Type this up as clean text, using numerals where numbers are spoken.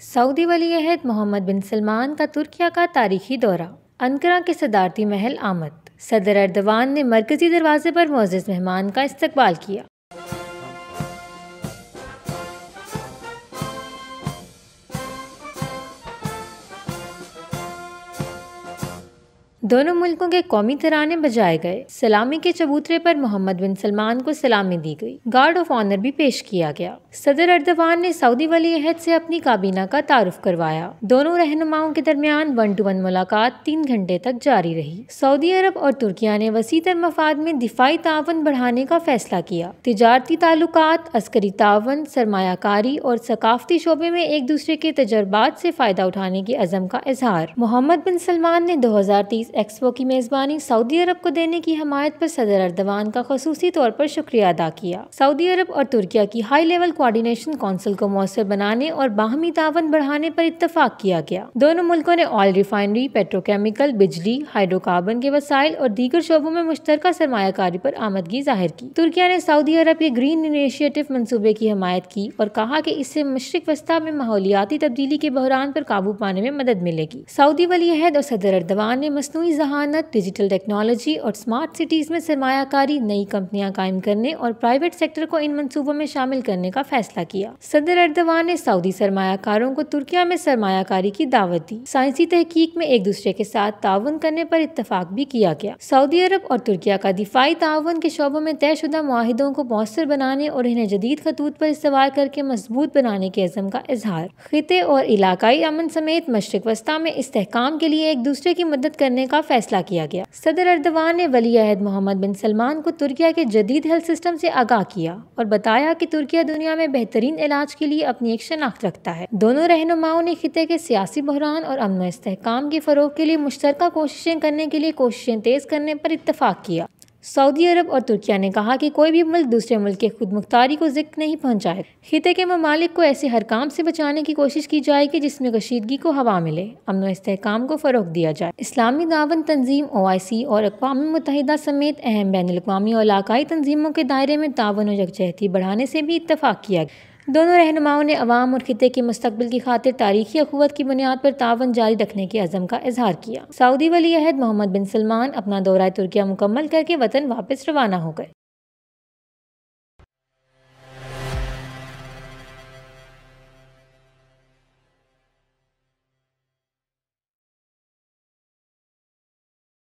سعودی ولی عہد محمد بن سلمان کا ترکیہ کا تاریخی دورہ۔ انقرہ کے صدارتی محل آمد۔ صدر ایردوان نے مرکزی دروازے پر معزز مہمان کا استقبال کیا۔ دونوں ملکوں کے قومی ترانے بجائے گئے۔ سلامی کے چبوترے پر محمد بن سلمان کو سلامی دی گئی۔ گارڈ آف آنر بھی پیش کیا گیا۔ صدر ایردوان نے سعودی ولی عہد سے اپنی کابینہ کا تعارف کروایا۔ دونوں رہنماؤں کے درمیان 1 to 1 ملاقات 3 گھنٹے تک جاری رہی۔ سعودی عرب اور ترکیہ نے وسیع تر مفاد میں دفاعی تعاون بڑھانے کا فیصلہ کیا۔ تجارتی تعلقات، عسکری تعاون، سرمایہ کاری اور ثقافتی شعبے میں ایک دوسرے کے تجربات سے فائدہ اٹھانے کے عزم کا اظہار۔ محمد بن سلمان نے 2030 ایکسپو کی میزبانی سعودی عرب کو دینے کی حمایت پر صدر ایردوان کا خصوصی طور پر شکریہ ادا کیا۔ سعودی عرب اور ترکیہ کی ہائی لیول کوارڈینیشن کونسل کو مؤثر بنانے اور باہمی تعاون بڑھانے پر اتفاق کیا گیا۔ دونوں ملکوں نے آئل ریفائنری، پیٹروکیمیکل، بجلی، ہائیڈرو کاربن کے وسائل اور دیگر شعبوں میں مشترکہ سرمایہ کاری پر آمدگی ظاہر کی۔ ترکیہ نے سعودی عرب کے گرین انیشیٹو منصوبے کی حمایت کی اور کہا کہ اس سے مشرق وسطیٰ میں ماحولیاتی تبدیلی کے بحران پر قابو پانے میں مدد ملے گی۔ سعودی ولی عہد اور صدر ایردوان نے مصنوعی ذہانت، ڈیجیٹل ٹیکنالوجی اور اسمارٹ سٹیز میں سرمایہ کاری، نئی کمپنیاں قائم کرنے اور پرائیویٹ سیکٹر کو ان منصوبوں میں شامل کرنے کا فیصلہ کیا۔ صدر ایردوان نے سعودی سرمایہ کاروں کو ترکیہ میں سرمایہ کاری کی دعوت دی۔ سائنسی تحقیق میں ایک دوسرے کے ساتھ تعاون کرنے پر اتفاق بھی کیا گیا۔ سعودی عرب اور ترکیہ کا دفاعی تعاون کے شعبوں میں طے شدہ معاہدوں کو مؤثر بنانے اور انہیں جدید خطوط پر استوار کر کے مضبوط بنانے کے عزم کا اظہار۔ خطے اور علاقائی امن سمیت مشرق وسطیٰ میں استحکام کے لیے ایک دوسرے کی مدد کرنے کا فیصلہ کیا گیا۔ صدر ایردوان نے ولی عہد محمد بن سلمان کو ترکیہ کے جدید ہیلتھ سسٹم سے آگاہ کیا اور بتایا کہ ترکیہ دنیا میں بہترین علاج کے لیے اپنی ایک شناخت رکھتا ہے۔ دونوں رہنماؤں نے خطے کے سیاسی بحران اور امن و استحکام کے فروغ کے لیے مشترکہ کوششیں کرنے کے لیے کوششیں تیز کرنے پر اتفاق کیا۔ سعودی عرب اور ترکیہ نے کہا کہ کوئی بھی ملک دوسرے ملک کے خود مختاری کو ضد نہیں پہنچائے گا۔ خطے کے ممالک کو ایسے ہر کام سے بچانے کی کوشش کی جائے گی جس میں کشیدگی کو ہوا ملے، امن و استحکام کو فروغ دیا جائے۔ اسلامی تعاون تنظیم OIC اور اقوام متحدہ سمیت اہم بین الاقوامی اور علاقائی تنظیموں کے دائرے میں تعاون و یکجہتی بڑھانے سے بھی اتفاق کیا گیا۔ دونوں رہنماؤں نے عوام اور خطے کے مستقبل کی خاطر تاریخی اخوت کی بنیاد پر تعاون جاری رکھنے کے عزم کا اظہار کیا۔ سعودی ولی عہد محمد بن سلمان اپنا دورہ ترکیہ مکمل کر کے وطن واپس روانہ ہو گئے۔